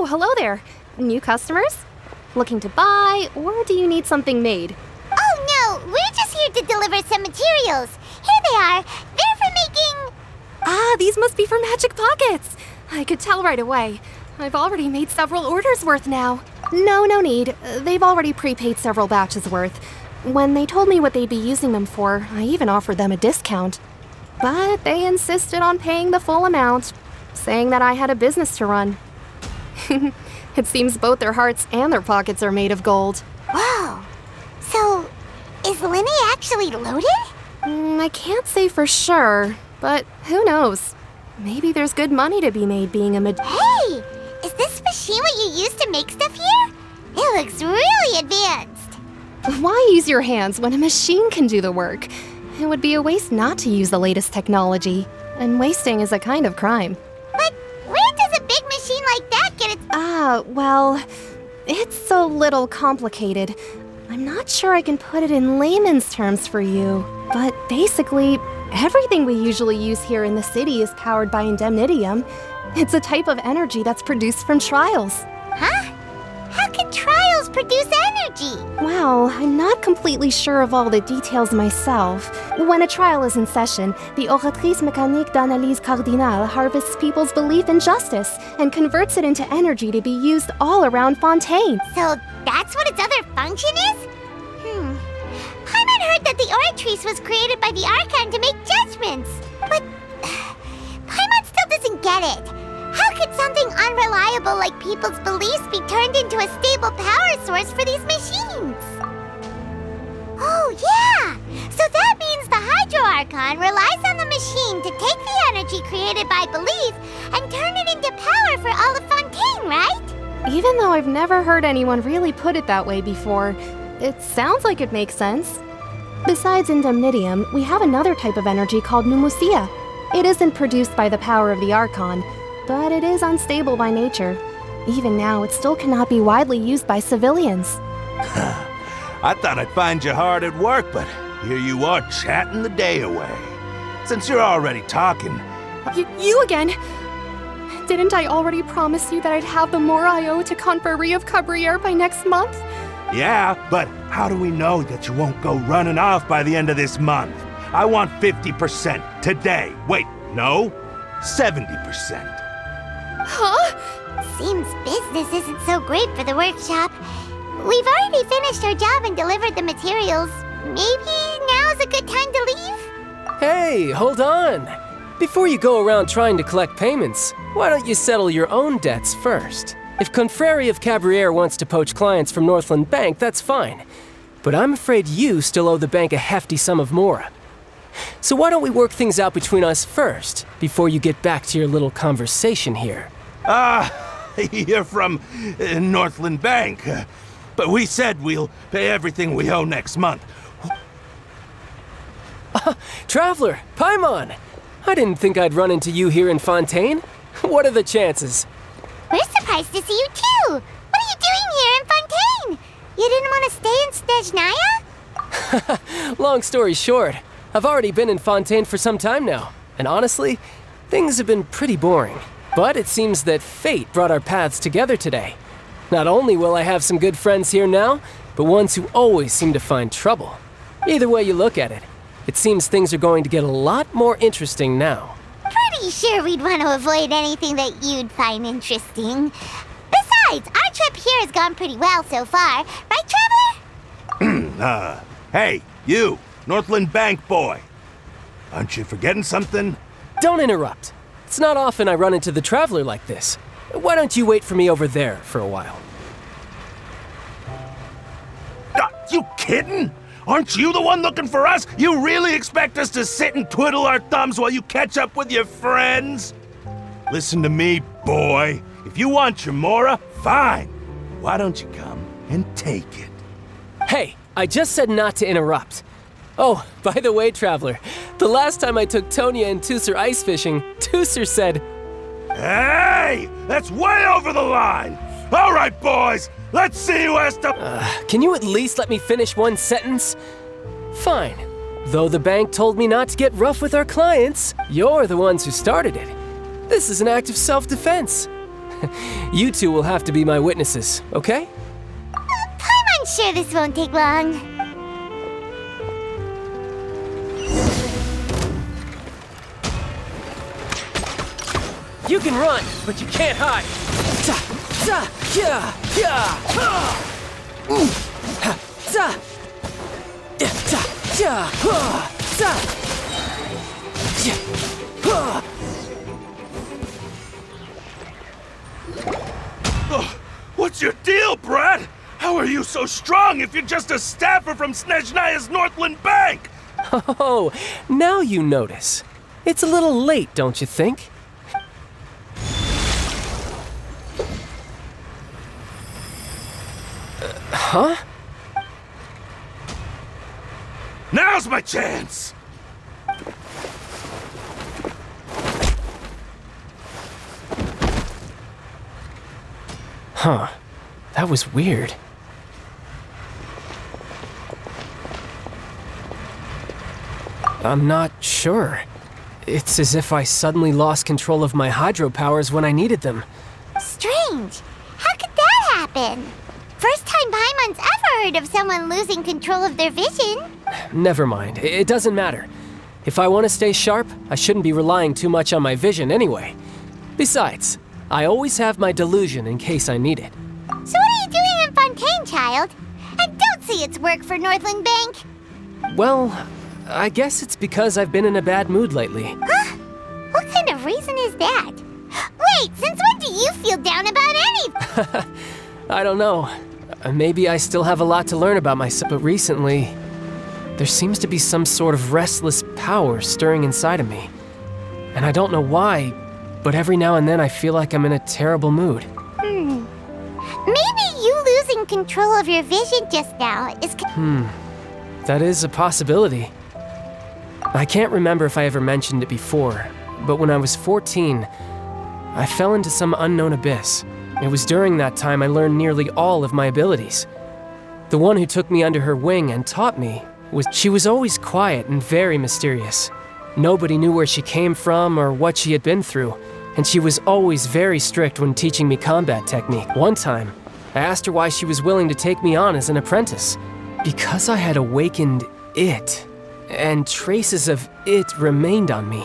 Oh, hello there. New customers? Looking to buy, or do you need something made? Oh no, we're just here to deliver some materials. Here they are. They're for making... Ah, these must be for Magic Pockets. I could tell right away. I've already made several orders worth now. No need. They've already prepaid several batches worth. When they told me what they'd be using them for, I even offered them a discount. But they insisted on paying the full amount, saying that I had a business to run. It seems both their hearts and their pockets are made of gold. Whoa. So, is Linny actually loaded? I can't say for sure, but who knows? Maybe there's good money to be made being a Hey! Is this machine what you use to make stuff here? It looks really advanced. Why use your hands when a machine can do the work? It would be a waste not to use the latest technology, and wasting is a kind of crime. But where does a big machine like that get its... Well, it's a little complicated. I'm not sure I can put it in layman's terms for you, but basically, everything we usually use here in the city is powered by indemnitium. It's a type of energy that's produced from trials. Huh? How can trials produce energy? Well, I'm not completely sure of all the details myself. When a trial is in session, the oratrice mécanique d'analyse cardinale harvests people's belief in justice and converts it into energy to be used all around Fontaine. So that's what its other function is? Paimon heard that the oratrice was created by the Archon to make judgments. But Paimon still doesn't get it. How could something unreliable like people's beliefs be turned into a stable power source for these machines? Oh, yeah! So that means the Hydro Archon relies on the machine to take the energy created by belief and turn it into power for all of Fontaine, right? Even though I've never heard anyone really put it that way before, it sounds like it makes sense. Besides indemnitium, we have another type of energy called pneumosia. It isn't produced by the power of the Archon, but it is unstable by nature. Even now, it still cannot be widely used by civilians. I thought I'd find you hard at work, but here you are chatting the day away. Since you're already talking... You again? Didn't I already promise you that I'd have the more I owe to Confrérie of Cabriere by next month? Yeah, but how do we know that you won't go running off by the end of this month? I want 50% today. Wait, no, 70%. Huh? Seems business isn't so great for the workshop. We've already finished our job and delivered the materials. Maybe now's a good time to leave? Hey, hold on. Before you go around trying to collect payments, why don't you settle your own debts first? If Confrérie of Cabriere wants to poach clients from Northland Bank, that's fine. But I'm afraid you still owe the bank a hefty sum of mora. So why don't we work things out between us first, before you get back to your little conversation here? You're from Northland Bank. But we said we'll pay everything we owe next month. Traveler, Paimon! I didn't think I'd run into you here in Fontaine. What are the chances? We're surprised to see you too! What are you doing here in Fontaine? You didn't want to stay in Snezhnaya? Long story short, I've already been in Fontaine for some time now, and honestly, things have been pretty boring. But it seems that fate brought our paths together today. Not only will I have some good friends here now, but ones who always seem to find trouble. Either way you look at it, it seems things are going to get a lot more interesting now. Pretty sure we'd want to avoid anything that you'd find interesting. Besides, our trip here has gone pretty well so far, right, Traveler? Hey, you, Northland Bank boy. Aren't you forgetting something? Don't interrupt. It's not often I run into the Traveler like this. Why don't you wait for me over there for a while? You kidding? Aren't you the one looking for us? You really expect us to sit and twiddle our thumbs while you catch up with your friends? Listen to me, boy. If you want your mora, fine. Why don't you come and take it? Hey, I just said not to interrupt. Oh, by the way, Traveler, the last time I took Tonya and Tusser ice fishing, Tusser said... Hey! That's way over the line! All right, boys! Let's see who has to... Can you at least let me finish one sentence? Fine. Though the bank told me not to get rough with our clients, you're the ones who started it. This is an act of self-defense. You two will have to be my witnesses, okay? Paimon's sure this won't take long. You can run, but you can't hide. Ta, ta, ya, ya, ha. Ha, ta. Ya, ta, ya, ha, ta. Ya, ha. Oh, what's your deal, Brad? How are you so strong if you're just a staffer from Snezhnaya's Northland Bank? Oh, now you notice. It's a little late, don't you think? Huh? Now's my chance! Huh. That was weird. I'm not sure. It's as if I suddenly lost control of my hydro powers when I needed them. Strange. How could that happen? First time Paimon's ever heard of someone losing control of their vision. Never mind. It doesn't matter. If I want to stay sharp, I shouldn't be relying too much on my vision anyway. Besides, I always have my delusion in case I need it. So what are you doing in Fontaine, child? And don't say it's work for Northland Bank. Well, I guess it's because I've been in a bad mood lately. Huh? What kind of reason is that? Wait, since when do you feel down about anything? I don't know. Maybe I still have a lot to learn about myself, but recently, there seems to be some sort of restless power stirring inside of me. And I don't know why, but every now and then I feel like I'm in a terrible mood. Maybe you losing control of your vision just now is... That is a possibility. I can't remember if I ever mentioned it before, but when I was 14, I fell into some unknown abyss. It was during that time I learned nearly all of my abilities. The one who took me under her wing and taught me she was always quiet and very mysterious. Nobody knew where she came from or what she had been through, and she was always very strict when teaching me combat technique. One time, I asked her why she was willing to take me on as an apprentice. Because I had awakened it, and traces of it remained on me.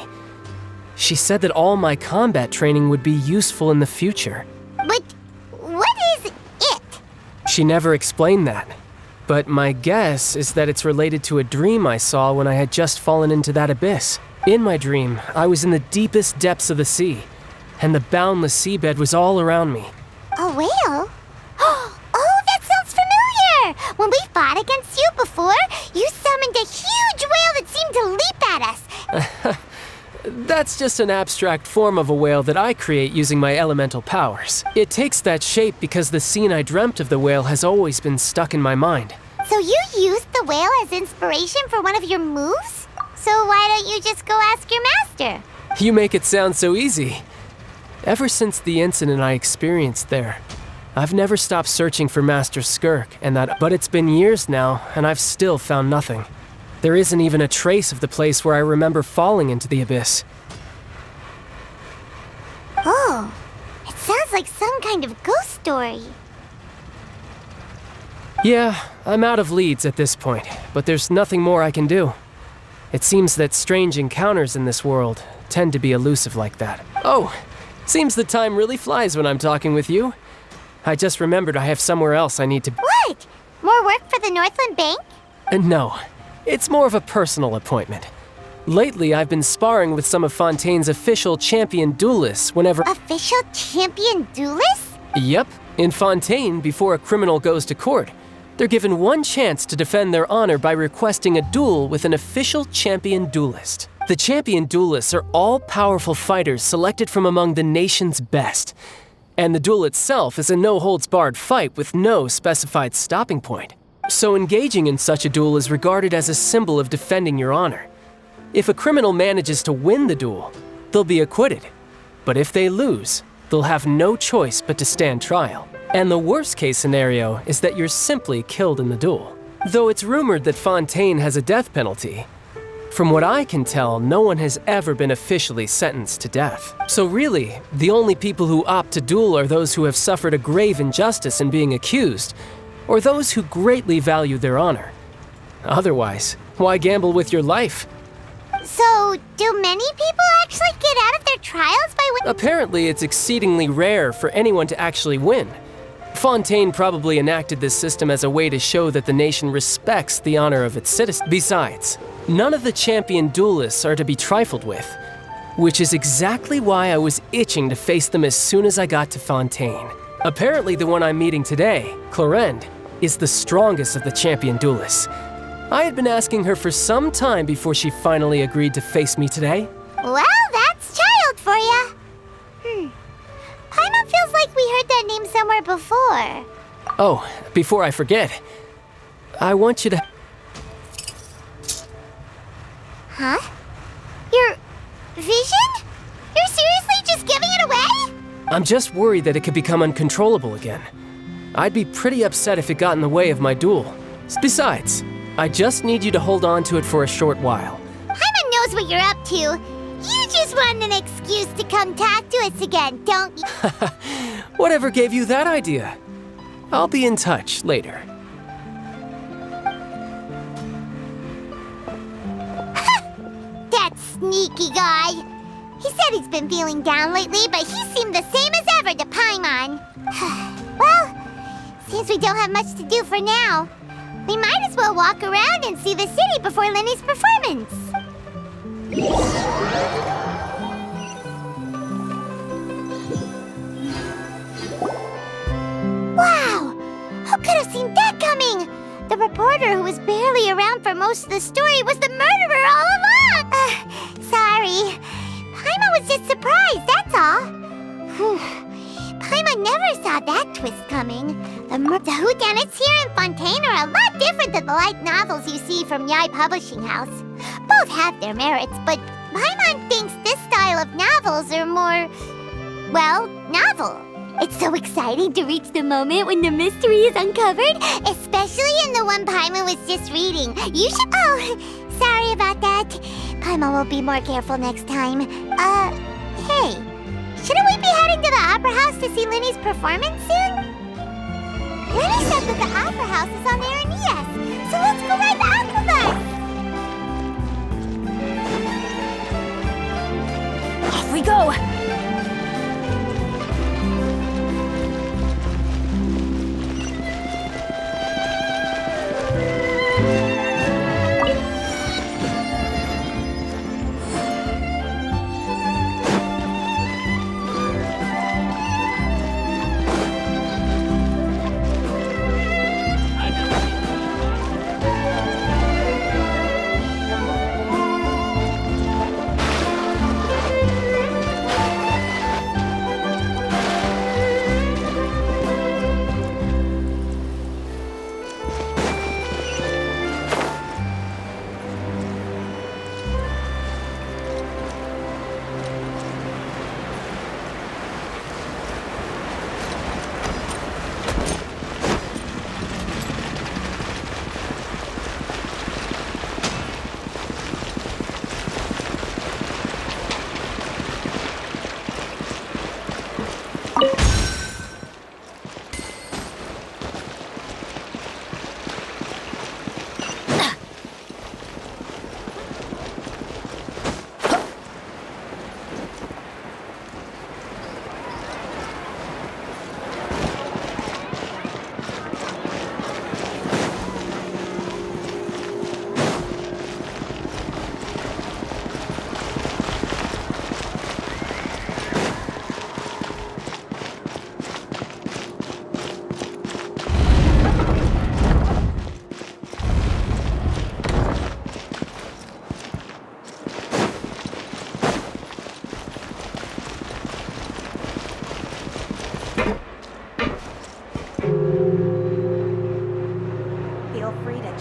She said that all my combat training would be useful in the future. But what is it? She never explained that. But my guess is that it's related to a dream I saw when I had just fallen into that abyss. In my dream, I was in the deepest depths of the sea, and the boundless seabed was all around me. A whale? Oh, that sounds familiar! When we fought against you before, you summoned a huge whale that seemed to leap at us. That's just an abstract form of a whale that I create using my elemental powers. It takes that shape because the scene I dreamt of the whale has always been stuck in my mind. So you used the whale as inspiration for one of your moves? So why don't you just go ask your master? You make it sound so easy. Ever since the incident I experienced there, I've never stopped searching for Master Skirk but it's been years now, and I've still found nothing. There isn't even a trace of the place where I remember falling into the abyss. Oh, it sounds like some kind of ghost story. Yeah, I'm out of leads at this point, but there's nothing more I can do. It seems that strange encounters in this world tend to be elusive like that. Oh, seems the time really flies when I'm talking with you. I just remembered I have somewhere else I need to... What? More work for the Northland Bank? No, it's more of a personal appointment. Lately, I've been sparring with some of Fontaine's official champion duelists whenever... Official champion duelists? Yep. In Fontaine, before a criminal goes to court, they're given one chance to defend their honor by requesting a duel with an official champion duelist. The champion duelists are all-powerful fighters selected from among the nation's best. And the duel itself is a no-holds-barred fight with no specified stopping point. So engaging in such a duel is regarded as a symbol of defending your honor. If a criminal manages to win the duel, they'll be acquitted. But if they lose, they'll have no choice but to stand trial. And the worst-case scenario is that you're simply killed in the duel. Though it's rumored that Fontaine has a death penalty, From what I can tell, no one has ever been officially sentenced to death. So really, the only people who opt to duel are those who have suffered a grave injustice in being accused, or those who greatly value their honor. Otherwise, why gamble with your life? So, do many people actually get out of their trials by winning? Apparently, it's exceedingly rare for anyone to actually win. Fontaine probably enacted this system as a way to show that the nation respects the honor of its citizens. Besides, none of the champion duelists are to be trifled with, which is exactly why I was itching to face them as soon as I got to Fontaine. Apparently, the one I'm meeting today, Clorinde, is the strongest of the champion duelists. I had been asking her for some time before she finally agreed to face me today. Well, that's child for ya. Paimon feels like we heard that name somewhere before. Oh, before I forget, I want you to... Huh? Your vision? You're seriously just giving it away? I'm just worried that it could become uncontrollable again. I'd be pretty upset if it got in the way of my duel. Besides, I just need you to hold on to it for a short while. Paimon knows what you're up to. You just want an excuse to come talk to us again, don't you? Whatever gave you that idea? I'll be in touch later. That sneaky guy. He said he's been feeling down lately, but he seemed the same as ever to Paimon. Well, since we don't have much to do for now, we might as well walk around and see the city before Lenny's performance. Wow! Who could have seen that coming? The reporter who was barely around for most of the story was the murderer all along! Sorry. Paimon was just surprised, that's all. Paimon never saw that twist coming. The whodunits here in Fontaine are a lot different than the light novels you see from Yai Publishing House. Both have their merits, but Paimon thinks this style of novels are more, well, novel. It's so exciting to reach the moment when the mystery is uncovered, especially in the one Paimon was just reading. You should... Oh, sorry about that. Paimon will be more careful next time. Hey, shouldn't we be heading to the Opera House to see Lenny's performance soon? Lenny said that the Opera House is on Aeneas, so let's go ride the Aquabus! Off we go!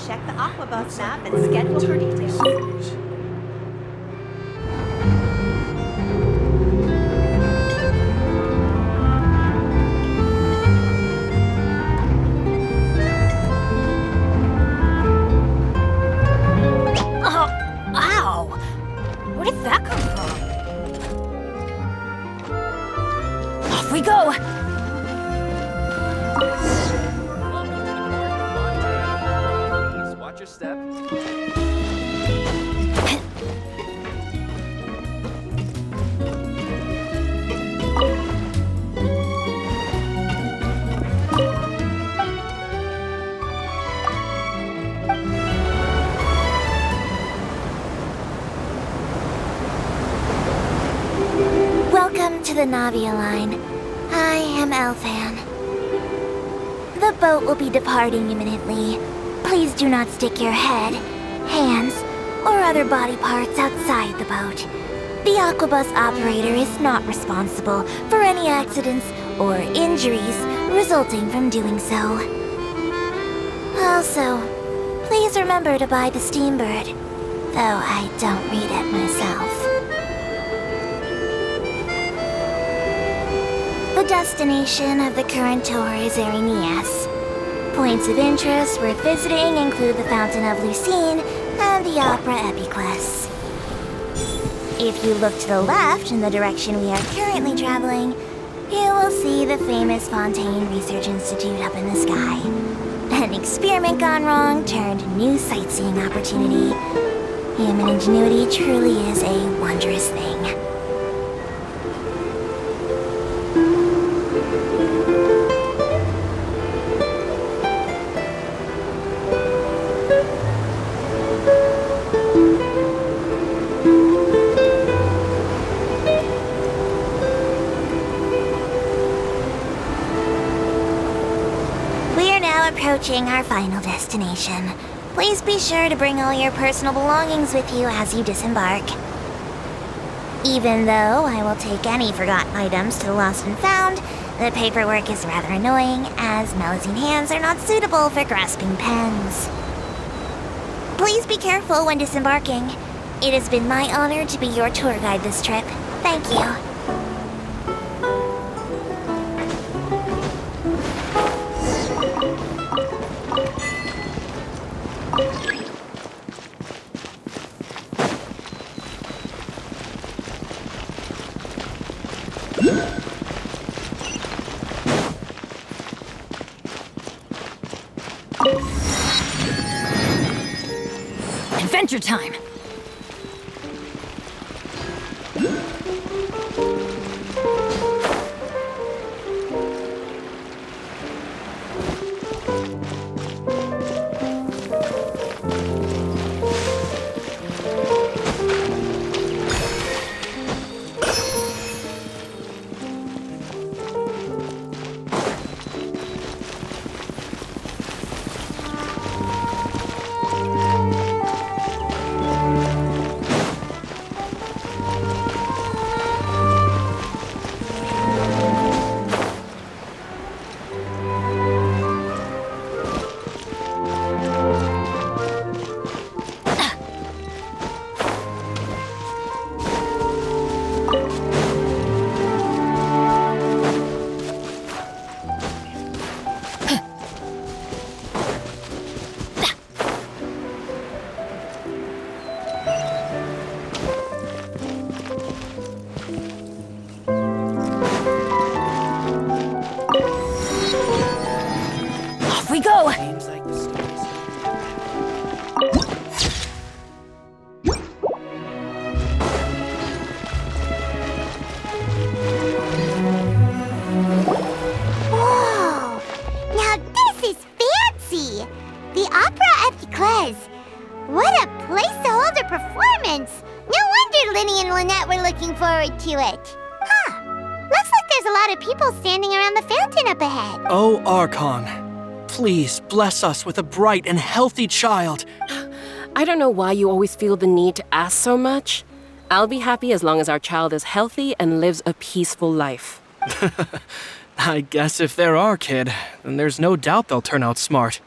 Check the Aquabus map and schedule for details. Ow! we go! Please watch your step. Welcome to the Navia line. I am Elfan. The boat will be departing imminently. Please do not stick your head, hands, or other body parts outside the boat. The Aquabus operator is not responsible for any accidents or injuries resulting from doing so. Also, please remember to buy the Steambird, though I don't read it myself. The destination of the current tour is Erinias. Points of interest worth visiting include the Fountain of Lucine and the Opera Epiclese. If you look to the left in the direction we are currently traveling, you will see the famous Fontaine Research Institute up in the sky. An experiment gone wrong turned new sightseeing opportunity. Human ingenuity truly is a wondrous thing. Approaching our final destination. Please be sure to bring all your personal belongings with you as you disembark. Even though I will take any forgotten items to the lost and found, the paperwork is rather annoying as Melusine hands are not suitable for grasping pens. Please be careful when disembarking. It has been my honor to be your tour guide this trip. Thank you. Adventure time! We go! Seems like the stories. Whoa! Now this is fancy! The Opera Epiclese. What a place to hold a performance! No wonder Linny and Lynette were looking forward to it. Huh. Looks like there's a lot of people standing around the fountain up ahead. Oh, Archon. Please bless us with a bright and healthy child. I don't know why you always feel the need to ask so much. I'll be happy as long as our child is healthy and lives a peaceful life. I guess if they're our kid, then there's no doubt they'll turn out smart.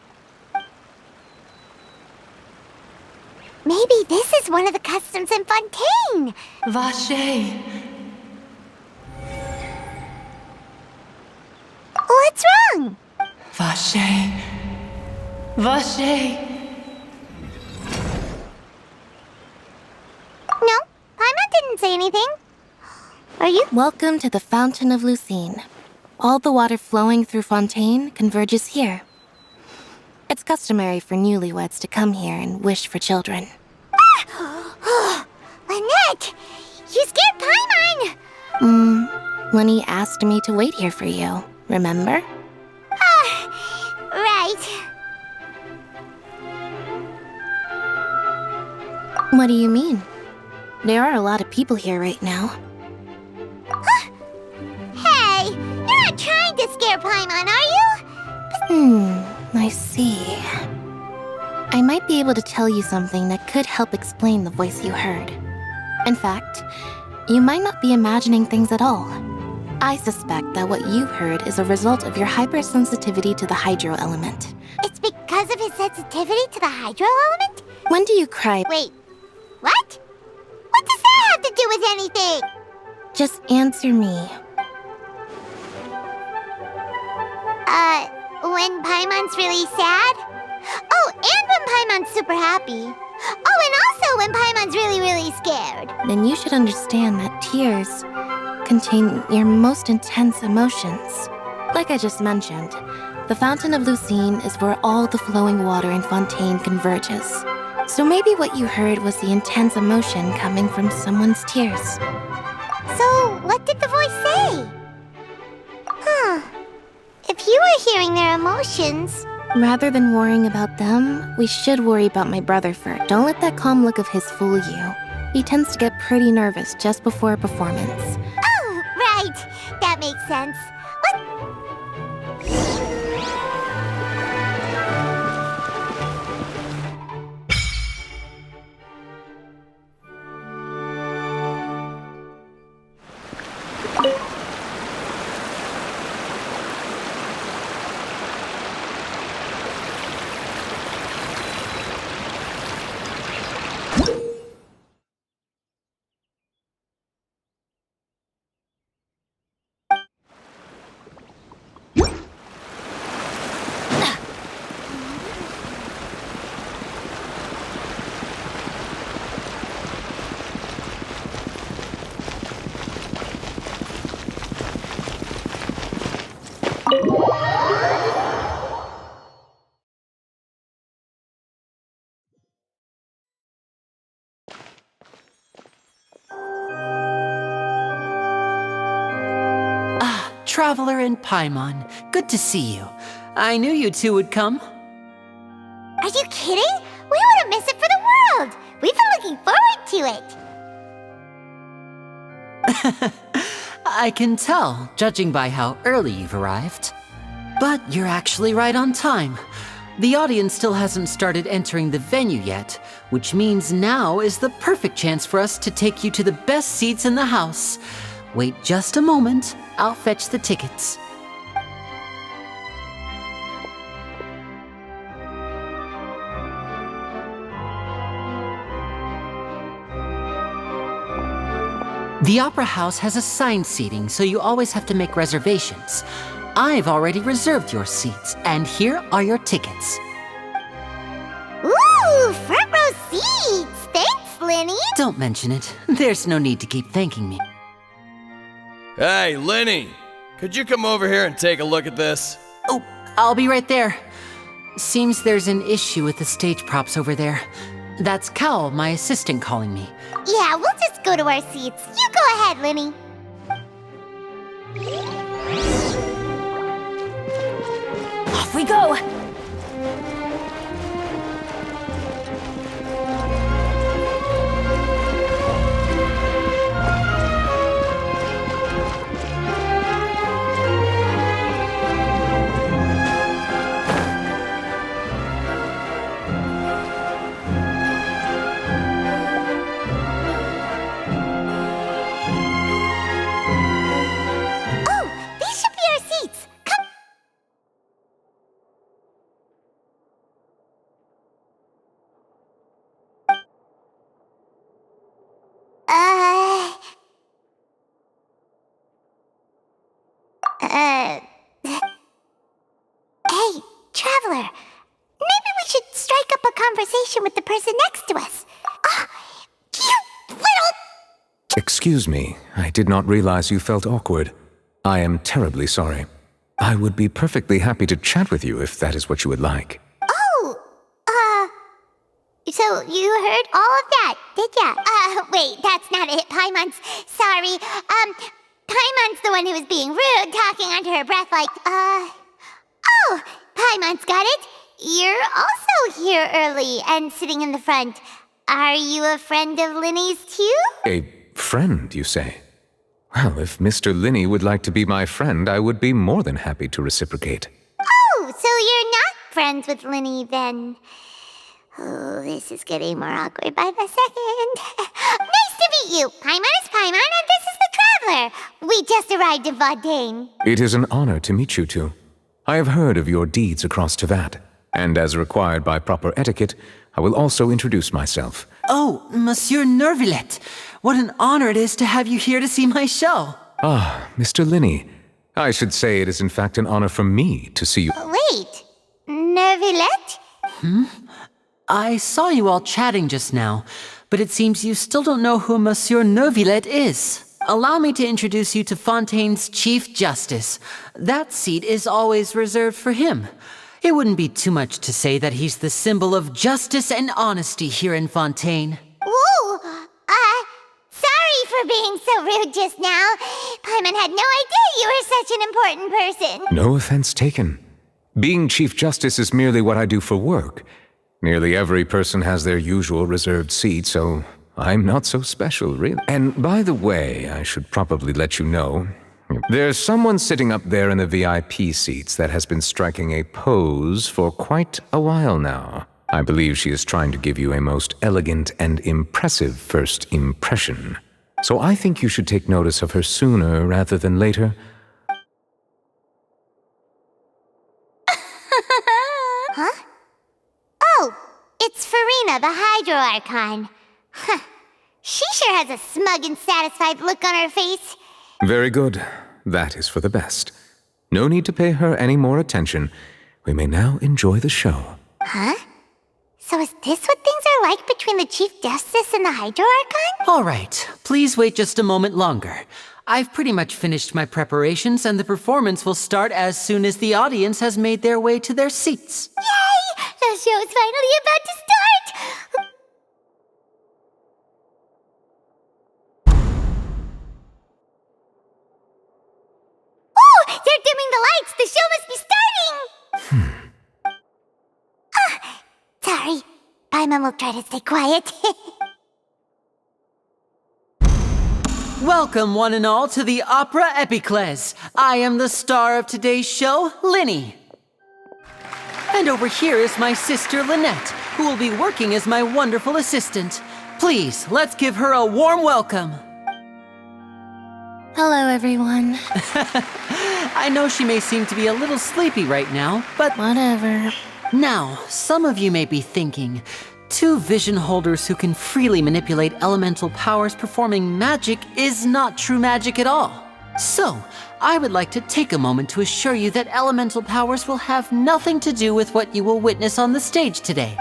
Maybe this is one of the customs in Fontaine. Vache! What's wrong? Vache! Vache! No, Paimon didn't say anything. Are you? Welcome to the Fountain of Lucine. all the water flowing through Fontaine converges here. It's customary for newlyweds to come here and wish for children. Lynette! You scared Paimon! Lenny asked me to wait here for you, remember? Right. What do you mean? There are a lot of people here right now. Hey, you're not trying to scare Paimon, are you? I see. I might be able to tell you something that could help explain the voice you heard. In fact, you might not be imagining things at all. I suspect that what you heard is a result of your hypersensitivity to the hydro element. It's because of his sensitivity to the hydro element? When do you cry? Wait, what? What does that have to do with anything? Just answer me. When Paimon's really sad? Oh, and when Paimon's super happy. Oh, and also when Paimon's really, really scared. Then you should understand that tears contain your most intense emotions. Like I just mentioned, the Fountain of Lucine is where all the flowing water in Fontaine converges. So maybe what you heard was the intense emotion coming from someone's tears. So, what did the voice say? If you were hearing their emotions... Rather than worrying about them, we should worry about my brother first. Don't let that calm look of his fool you. He tends to get pretty nervous just before a performance. Oh, right. That makes sense. Traveler and Paimon, good to see you. I knew you two would come. Are you kidding? We wouldn't miss it for the world! We've been looking forward to it! I can tell, judging by how early you've arrived. But you're actually right on time. The audience still hasn't started entering the venue yet, which means now is the perfect chance for us to take you to the best seats in the house. Wait just a moment, I'll fetch the tickets. The Opera House has assigned seating, so you always have to make reservations. I've already reserved your seats, and here are your tickets. Ooh, front row seats! Thanks, Lenny! Don't mention it. There's no need to keep thanking me. Hey, Lenny! Could you come over here and take a look at this? Oh, I'll be right there. Seems there's an issue with the stage props over there. That's Cal, my assistant, calling me. Yeah, we'll just go to our seats. You go ahead, Lenny. Off we go! Hey, Traveler. Maybe we should strike up a conversation with the person next to us. You little... Excuse me, I did not realize you felt awkward. I am terribly sorry. I would be perfectly happy to chat with you if that is what you would like. So you heard all of that, did ya? Wait, that's not it, Paimon's. Sorry. Paimon's the one who was being rude, talking under her breath like, Oh, Paimon's got it. You're also here early and sitting in the front. Are you a friend of Linny's too? A friend, you say? Well, if Mr. Linney would like to be my friend, I would be more than happy to reciprocate. Oh, so you're not friends with Linny then? Oh, this is getting more awkward by the second. Nice to meet you. Paimon is Paimon, and this is the Traveler. We just arrived in Vaudain. It is an honor to meet you two. I have heard of your deeds across Tevat, and as required by proper etiquette, I will also introduce myself. Oh, Monsieur Nervillet. What an honor it is to have you here to see my show. Ah, Mr. Linney. I should say it is in fact an honor for me to see you. Wait, Nervillet? I saw you all chatting just now, but it seems you still don't know who Monsieur Nervillet is. Allow me to introduce you to Fontaine's Chief Justice. That seat is always reserved for him. It wouldn't be too much to say that he's the symbol of justice and honesty here in Fontaine. Whoa! Sorry for being so rude just now. Paimon had no idea you were such an important person. No offense taken. Being Chief Justice is merely what I do for work. Nearly every person has their usual reserved seat, so I'm not so special, really. And by the way, I should probably let you know, there's someone sitting up there in the VIP seats that has been striking a pose for quite a while now. I believe she is trying to give you a most elegant and impressive first impression. So I think you should take notice of her sooner rather than later. Huh? Oh, it's Farina, the Hydro Archon. Huh. She sure has a smug and satisfied look on her face. Very good. That is for the best. No need to pay her any more attention. We may now enjoy the show. Huh? So is this what things are like between the Chief Justice and the Hydro Archon? All right, please wait just a moment longer. I've pretty much finished my preparations, and the performance will start as soon as the audience has made their way to their seats. Yay! The show's finally about to start! Oh! They're dimming the lights! The show must be starting! Sorry. Paimon will try to stay quiet. Welcome, one and all, to the Opera Epiclese. I am the star of today's show, Linny. And over here is my sister, Lynette, who will be working as my wonderful assistant. Please, let's give her a warm welcome. Hello, everyone. I know she may seem to be a little sleepy right now, but whatever. Now, some of you may be thinking, two vision holders who can freely manipulate elemental powers performing magic is not true magic at all. So, I would like to take a moment to assure you that elemental powers will have nothing to do with what you will witness on the stage today.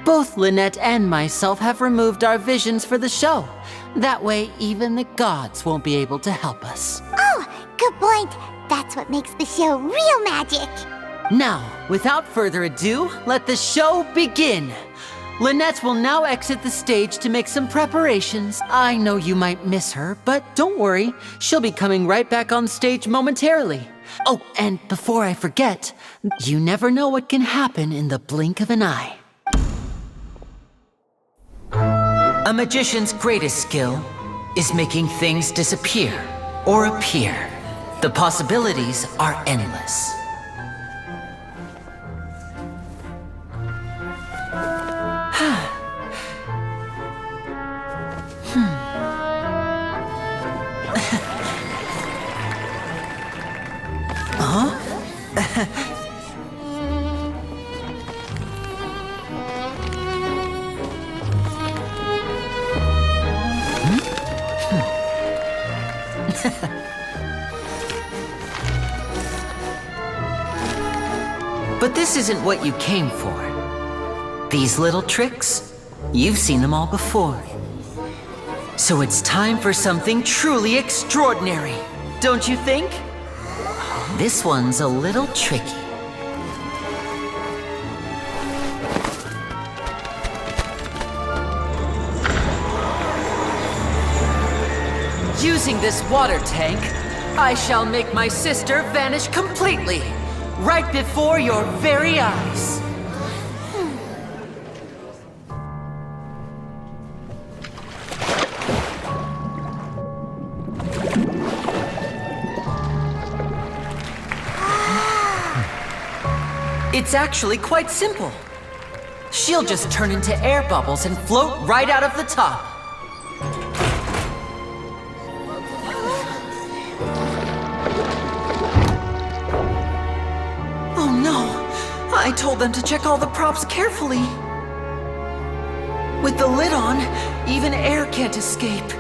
Both Lynette and myself have removed our visions for the show. That way, even the gods won't be able to help us. Oh, good point. That's what makes the show real magic. Now, without further ado, let the show begin. Lynette will now exit the stage to make some preparations. I know you might miss her, but don't worry. She'll be coming right back on stage momentarily. Oh, and before I forget, you never know what can happen in the blink of an eye. A magician's greatest skill is making things disappear or appear. The possibilities are endless. But this isn't what you came for. These little tricks, you've seen them all before. So it's time for something truly extraordinary, don't you think? This one's a little tricky. Using this water tank, I shall make my sister vanish completely, right before your very eyes. It's actually quite simple. She'll just turn into air bubbles and float right out of the top. Oh no! I told them to check all the props carefully. With the lid on, even air can't escape.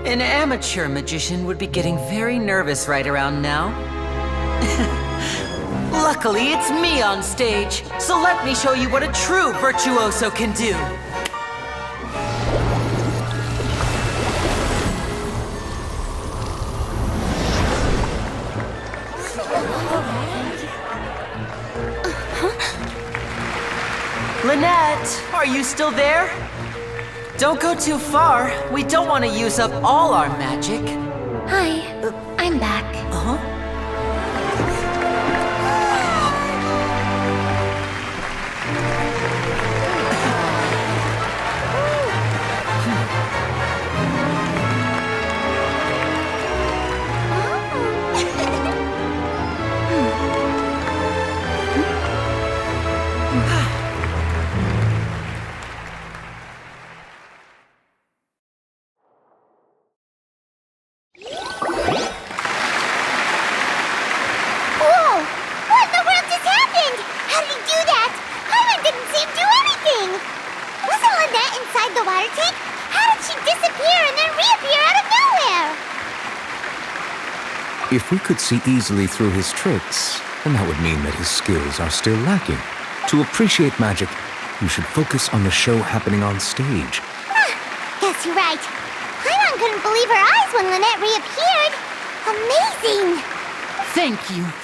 An amateur magician would be getting very nervous right around now. Luckily, it's me on stage, so let me show you what a true virtuoso can do. Lynette, are you still there? Don't go too far. We don't want to use up all our magic. Hi, I'm back. Uh-huh. If we could see easily through his tricks, then that would mean that his skills are still lacking. To appreciate magic, you should focus on the show happening on stage. Guess you're right. Paimon couldn't believe her eyes when Lynette reappeared. Amazing!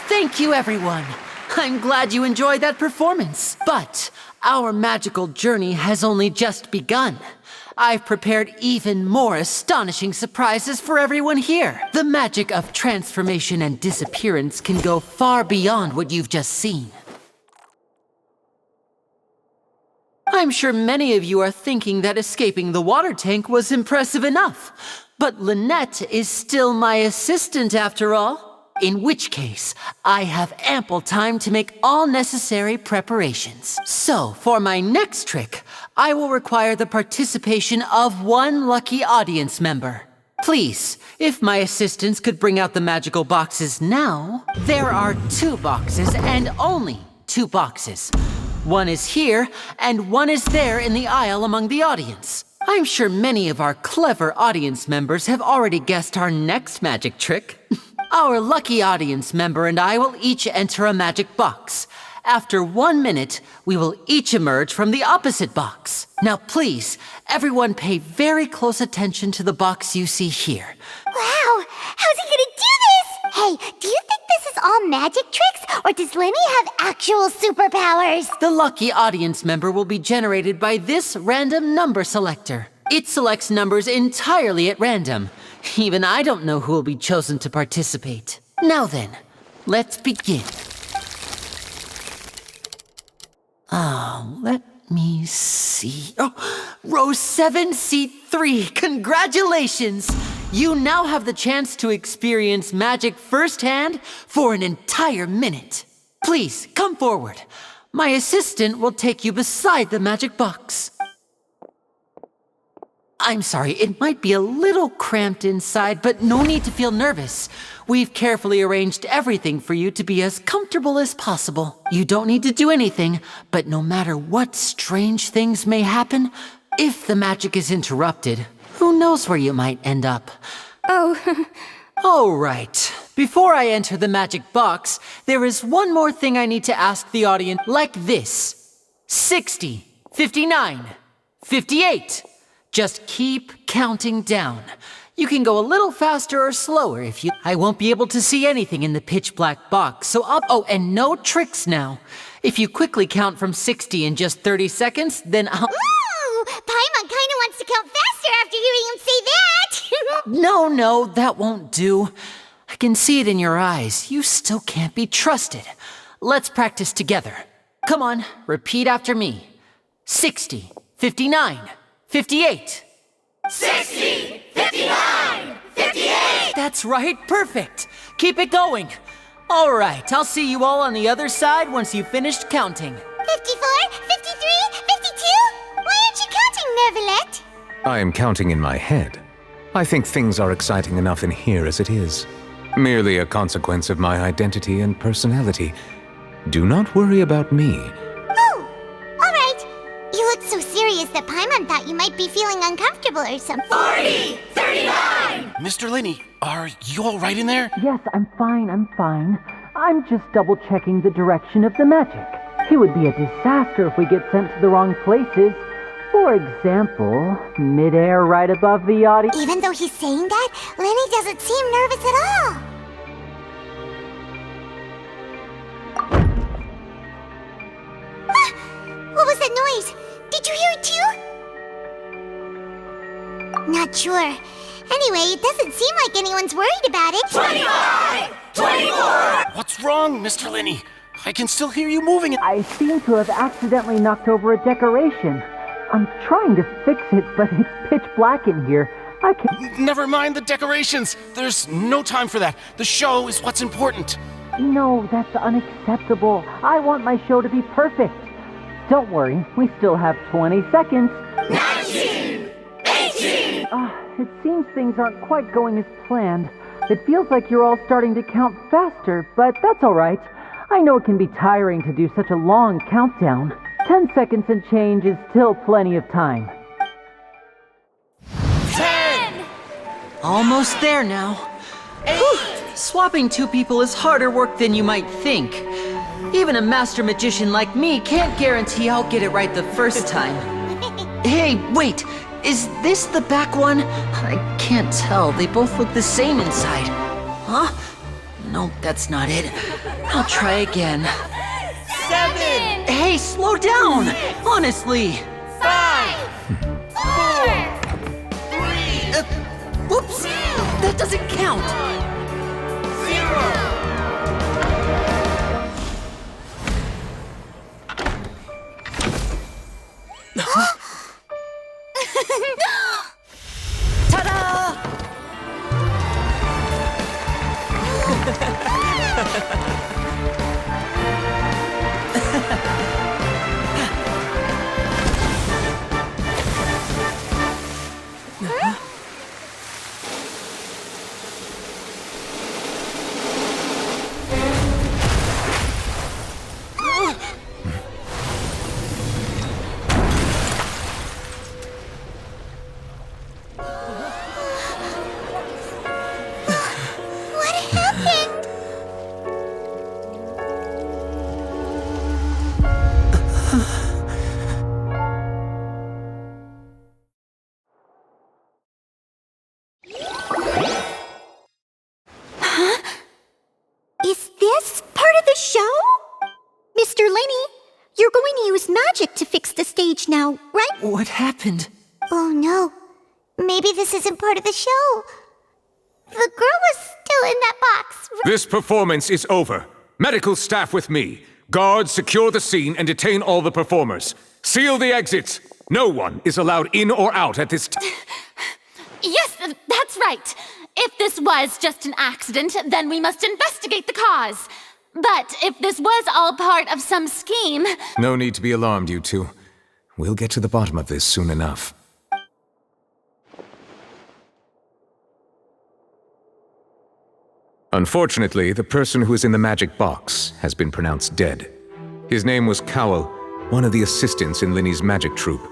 Thank you everyone. I'm glad you enjoyed that performance. But our magical journey has only just begun. I've prepared even more astonishing surprises for everyone here. The magic of transformation and disappearance can go far beyond what you've just seen. I'm sure many of you are thinking that escaping the water tank was impressive enough. But Lynette is still my assistant after all. In which case, I have ample time to make all necessary preparations. So, for my next trick, I will require the participation of one lucky audience member. Please, if my assistants could bring out the magical boxes now. There are 2 boxes and only 2 boxes. One is here, and one is there in the aisle among the audience. I'm sure many of our clever audience members have already guessed our next magic trick. Our lucky audience member and I will each enter a magic box. After 1 minute, we will each emerge from the opposite box. Now please, everyone pay very close attention to the box you see here. Wow! How's he gonna do this? Hey, do you think this is all magic tricks, or does Lenny have actual superpowers? The lucky audience member will be generated by this random number selector. It selects numbers entirely at random. Even I don't know who will be chosen to participate. Now then, let's begin. Let me see. Oh, row 7, seat 3. Congratulations! You now have the chance to experience magic firsthand for an entire minute. Please, come forward. My assistant will take you beside the magic box. I'm sorry, it might be a little cramped inside, but no need to feel nervous. We've carefully arranged everything for you to be as comfortable as possible. You don't need to do anything, but no matter what strange things may happen, if the magic is interrupted, who knows where you might end up. Oh. All right. Before I enter the magic box, there is one more thing I need to ask the audience, like this. 60, 59, 58. Just keep counting down. You can go a little faster or slower if you... I won't be able to see anything in the pitch black box, so I'll... Oh, and no tricks now. If you quickly count from 60 in just 30 seconds, then I'll... Ooh! Paimon kinda wants to count faster after hearing him say that! No, that won't do. I can see it in your eyes. You still can't be trusted. Let's practice together. Come on, repeat after me. 60, 59, 58. 60, 59, 58! That's right, perfect. Keep it going. All right, I'll see you all on the other side once you've finished counting. 54, 53, 52? Why aren't you counting, Nervalet? I am counting in my head. I think things are exciting enough in here as it is. Merely a consequence of my identity and personality. Do not worry about me. Oh, all right. You looked so serious that Paimon thought you might be feeling uncomfortable or something. 40, 39! Mr. Linney, are you all right in there? Yes, I'm fine. I'm just double-checking the direction of the magic. It would be a disaster if we get sent to the wrong places. For example, mid-air right above the audience. Even though he's saying that, Lenny doesn't seem nervous at all. What was that noise? Did you hear it too? Not sure. Anyway, it doesn't seem like anyone's worried about it. 25! 24! What's wrong, Mr. Linney? I can still hear you moving. I seem to have accidentally knocked over a decoration. I'm trying to fix it, but it's pitch black in here. I can't... Never mind the decorations. There's no time for that. The show is what's important. No, that's unacceptable. I want my show to be perfect. Don't worry, we still have 20 seconds. 19! 18! It seems things aren't quite going as planned. It feels like you're all starting to count faster, but that's all right. I know it can be tiring to do such a long countdown. 10 seconds and change is still plenty of time. 10! Almost there now. 8! Swapping two people is harder work than you might think. Even a master magician like me can't guarantee I'll get it right the first time. Hey, wait! Is this the back one? I can't tell. They both look the same inside. Huh? No, that's not it. I'll try again. 7! Hey, slow down! Honestly! 5! 4! 3! Whoops! That doesn't count! 0! Ta-da! Is this part of the show? Mr. Linney, you're going to use magic to fix the stage now, right? What happened? Oh no. Maybe this isn't part of the show. The girl was still in that box. This performance is over. Medical staff with me. Guards, secure the scene and detain all the performers. Seal the exits. No one is allowed in or out at this time. Yes, that's right. If this was just an accident, then we must investigate the cause. But if this was all part of some scheme... No need to be alarmed, you two. We'll get to the bottom of this soon enough. Unfortunately, the person who is in the magic box has been pronounced dead. His name was Cowell, one of the assistants in Linney's magic troupe.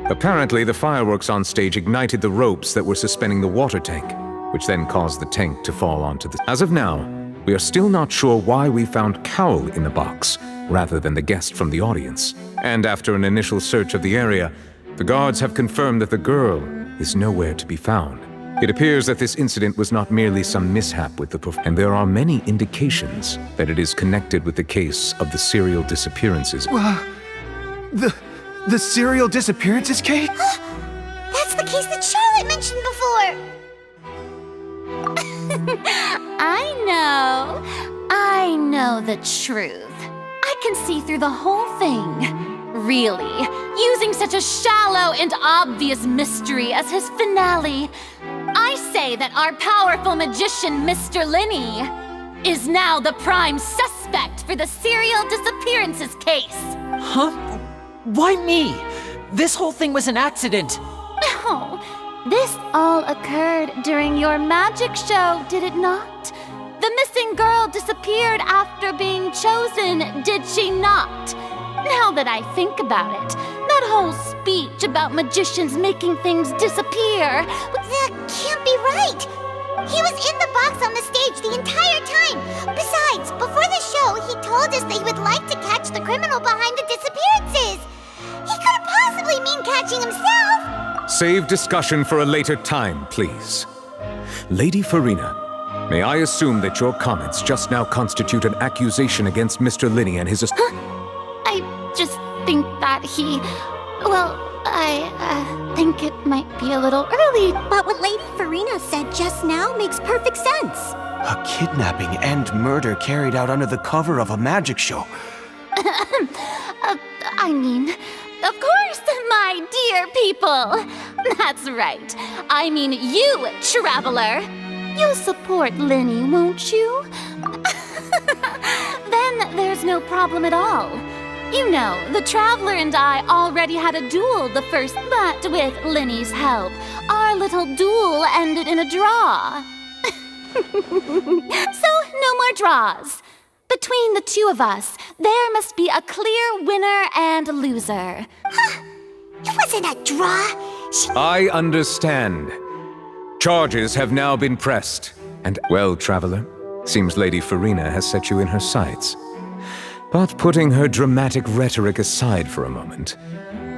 Apparently, the fireworks on stage ignited the ropes that were suspending the water tank, which then caused the tank to fall onto the... As of now, we are still not sure why we found Cowell in the box, rather than the guest from the audience. And after an initial search of the area, the guards have confirmed that the girl is nowhere to be found. It appears that this incident was not merely some mishap with the and there are many indications that it is connected with the case of the serial disappearances. The serial disappearances case? That's the case that Charlotte mentioned before! I know the truth. I can see through the whole thing. Really, using such a shallow and obvious mystery as his finale. I say that our powerful magician, Mr. Linney, is now the prime suspect for the serial disappearances case. Huh? Why me? This whole thing was an accident. Oh, this all occurred during your magic show, did it not? The missing girl disappeared after being chosen, did she not? Now that I think about it, that whole speech about magicians making things disappear... That can't be right! He was in the box on the stage the entire time! Besides, before the show, he told us that he would like to catch the criminal behind the disappearances! He couldn't possibly mean catching himself! Save discussion for a later time, please. Lady Farina, may I assume that your comments just now constitute an accusation against Mr. Linney and his... I just think that he... Well, I think it might be a little early. But what Lady Farina said just now makes perfect sense. A kidnapping and murder carried out under the cover of a magic show. I mean, of course, my dear people. That's right. I mean you, traveler. You'll support Linney, won't you? Then there's no problem at all. You know, the Traveler and I already had a duel the first, but with Linney's help, our little duel ended in a draw. So, no more draws. Between the two of us, there must be a clear winner and loser. It wasn't a draw. I understand. Charges have now been pressed. And, well, Traveler, seems Lady Farina has set you in her sights. But putting her dramatic rhetoric aside for a moment,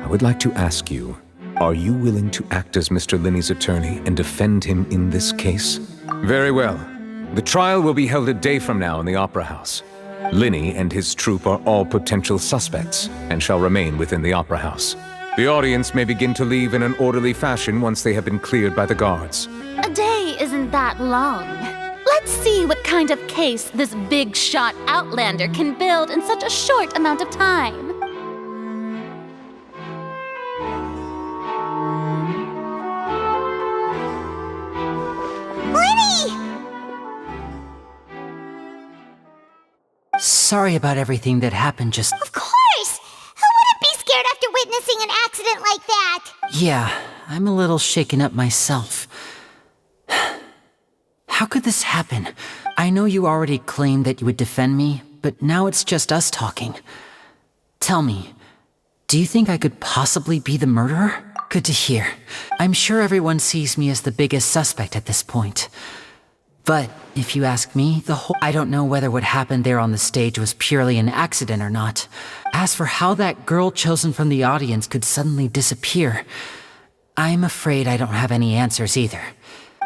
I would like to ask you, are you willing to act as Mr. Linney's attorney and defend him in this case? Very well. The trial will be held a day from now in the Opera House. Linney and his troupe are all potential suspects and shall remain within the Opera House. The audience may begin to leave in an orderly fashion once they have been cleared by the guards. A day isn't that long. Let's see what kind of case this big-shot outlander can build in such a short amount of time. Linney! Sorry about everything that happened just... Of course! Who wouldn't be scared after witnessing an accident like that? Yeah, I'm a little shaken up myself. How could this happen? I know you already claimed that you would defend me, but now it's just us talking. Tell me, do you think I could possibly be the murderer? Good to hear. I'm sure everyone sees me as the biggest suspect at this point. But if you ask me, I don't know whether what happened there on the stage was purely an accident or not. As for how that girl chosen from the audience could suddenly disappear, I'm afraid I don't have any answers either.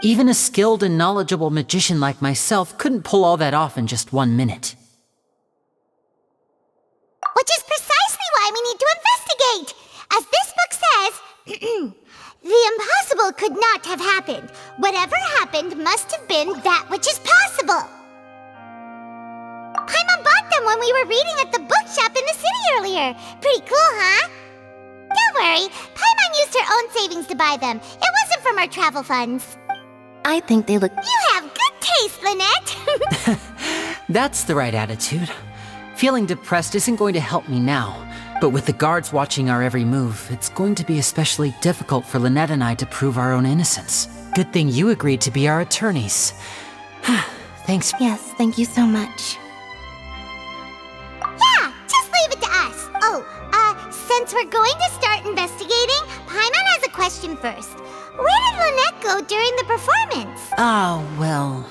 Even a skilled and knowledgeable magician like myself couldn't pull all that off in just 1 minute. Which is precisely why we need to investigate! As this book says, the impossible could not have happened. Whatever happened must have been that which is possible. Paimon bought them when we were reading at the bookshop in the city earlier. Pretty cool, huh? Don't worry, Paimon used her own savings to buy them. It wasn't from our travel funds. I think they look... You have good taste, Lynette! That's the right attitude. Feeling depressed isn't going to help me now. But with the guards watching our every move, it's going to be especially difficult for Lynette and I to prove our own innocence. Good thing you agreed to be our attorneys. Thanks. Yes, thank you so much. Yeah, just leave it to us. Oh, since we're going to start investigating, Paimon has a question first. Where did Lynette go during the performance? Oh, well,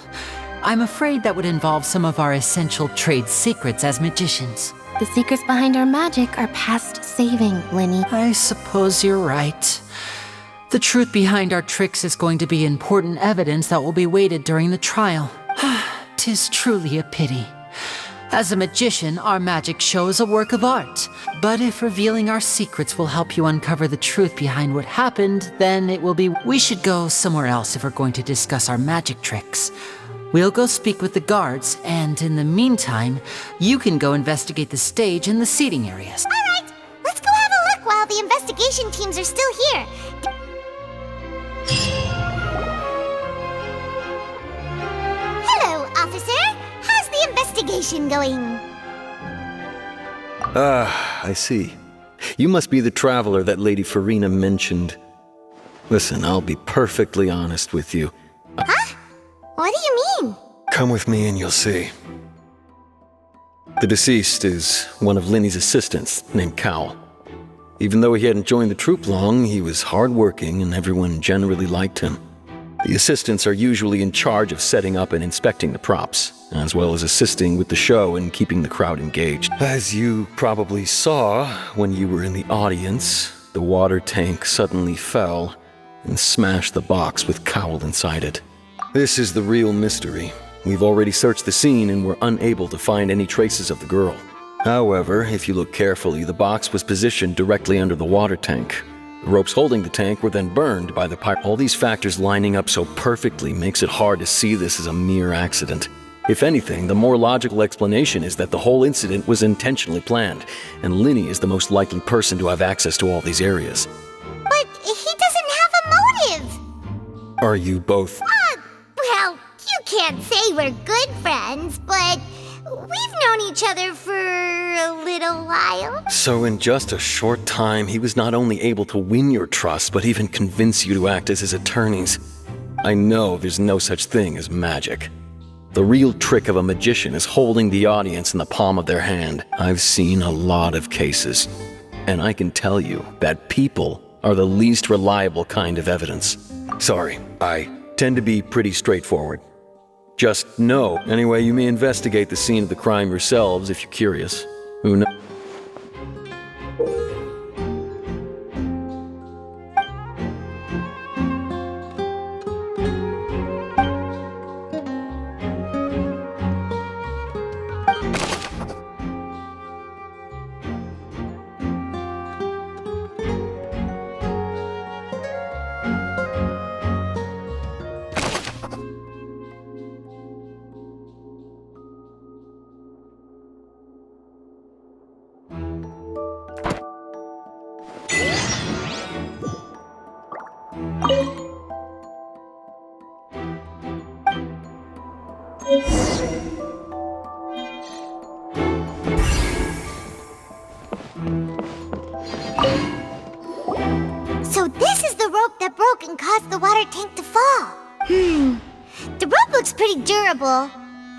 I'm afraid that would involve some of our essential trade secrets as magicians. The secrets behind our magic are past saving, Linney. I suppose you're right. The truth behind our tricks is going to be important evidence that will be weighted during the trial. 'Tis truly a pity. As a magician, our magic show is a work of art. But if revealing our secrets will help you uncover the truth behind what happened, then it will be... We should go somewhere else if we're going to discuss our magic tricks. We'll go speak with the guards, and in the meantime, you can go investigate the stage and the seating areas. Alright, let's go have a look while the investigation teams are still here. Hello, officer. How's the investigation going? Ah, I see. You must be the traveler that Lady Farina mentioned. Listen, I'll be perfectly honest with you. Huh? What do you mean? Come with me and you'll see. The deceased is one of Linny's assistants named Cal. Even though he hadn't joined the troupe long, he was hardworking and everyone generally liked him. The assistants are usually in charge of setting up and inspecting the props, as well as assisting with the show and keeping the crowd engaged. As you probably saw when you were in the audience, the water tank suddenly fell and smashed the box with Cowl inside it. This is the real mystery. We've already searched the scene and were unable to find any traces of the girl. However, if you look carefully, the box was positioned directly under the water tank. The ropes holding the tank were then burned by the pirate. All these factors lining up so perfectly makes it hard to see this as a mere accident. If anything, the more logical explanation is that the whole incident was intentionally planned, and Linny is the most likely person to have access to all these areas. But he doesn't have a motive! Are you both... Well, you can't say we're good friends, but we've known each other for a little while. So in just a short time, he was not only able to win your trust, but even convince you to act as his attorneys. I know there's no such thing as magic. The real trick of a magician is holding the audience in the palm of their hand. I've seen a lot of cases, and I can tell you that people are the least reliable kind of evidence. Sorry, I tend to be pretty straightforward. Just know, anyway, you may investigate the scene of the crime yourselves if you're curious. Who knows? So this is the rope that broke and caused the water tank to fall. The rope looks pretty durable.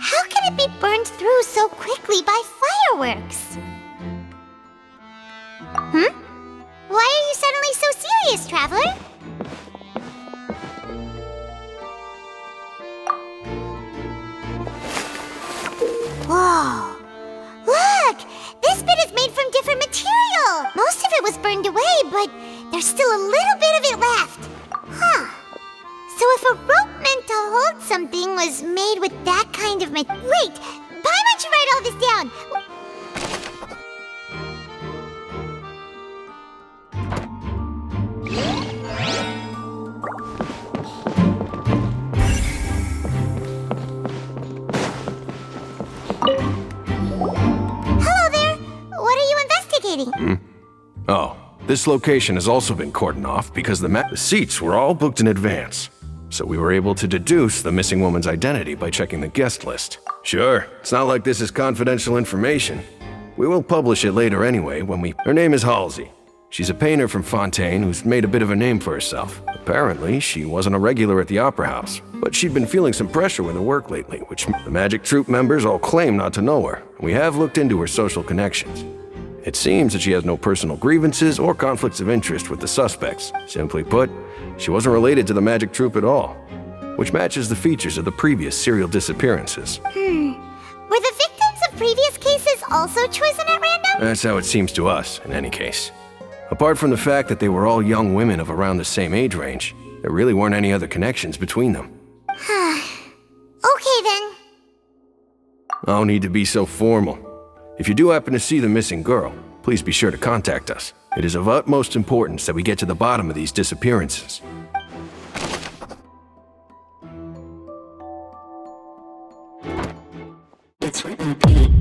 How can it be burned through so quickly by fireworks? Why are you suddenly so serious, traveler? Whoa! Look! This bit is made from different material! Most of it was burned away, but there's still a little bit of it left. Huh. So if a rope meant to hold something was made with that kind of material... Wait! Why don't you write all this down? Hello there! What are you investigating? Oh, this location has also been cordoned off because the seats were all booked in advance. So we were able to deduce the missing woman's identity by checking the guest list. Sure, it's not like this is confidential information. We will publish it later anyway when we... Her name is Halsey. She's a painter from Fontaine who's made a bit of a name for herself. Apparently, she wasn't a regular at the Opera House, but she'd been feeling some pressure with her work lately, which the Magic Troupe members all claim not to know her. We have looked into her social connections. It seems that she has no personal grievances or conflicts of interest with the suspects. Simply put, she wasn't related to the Magic Troupe at all, which matches the features of the previous serial disappearances. Were the victims of previous cases also chosen at random? That's how it seems to us, in any case. Apart from the fact that they were all young women of around the same age range, there really weren't any other connections between them. Okay then. No need to be so formal. If you do happen to see the missing girl, please be sure to contact us. It is of utmost importance that we get to the bottom of these disappearances. It's written P.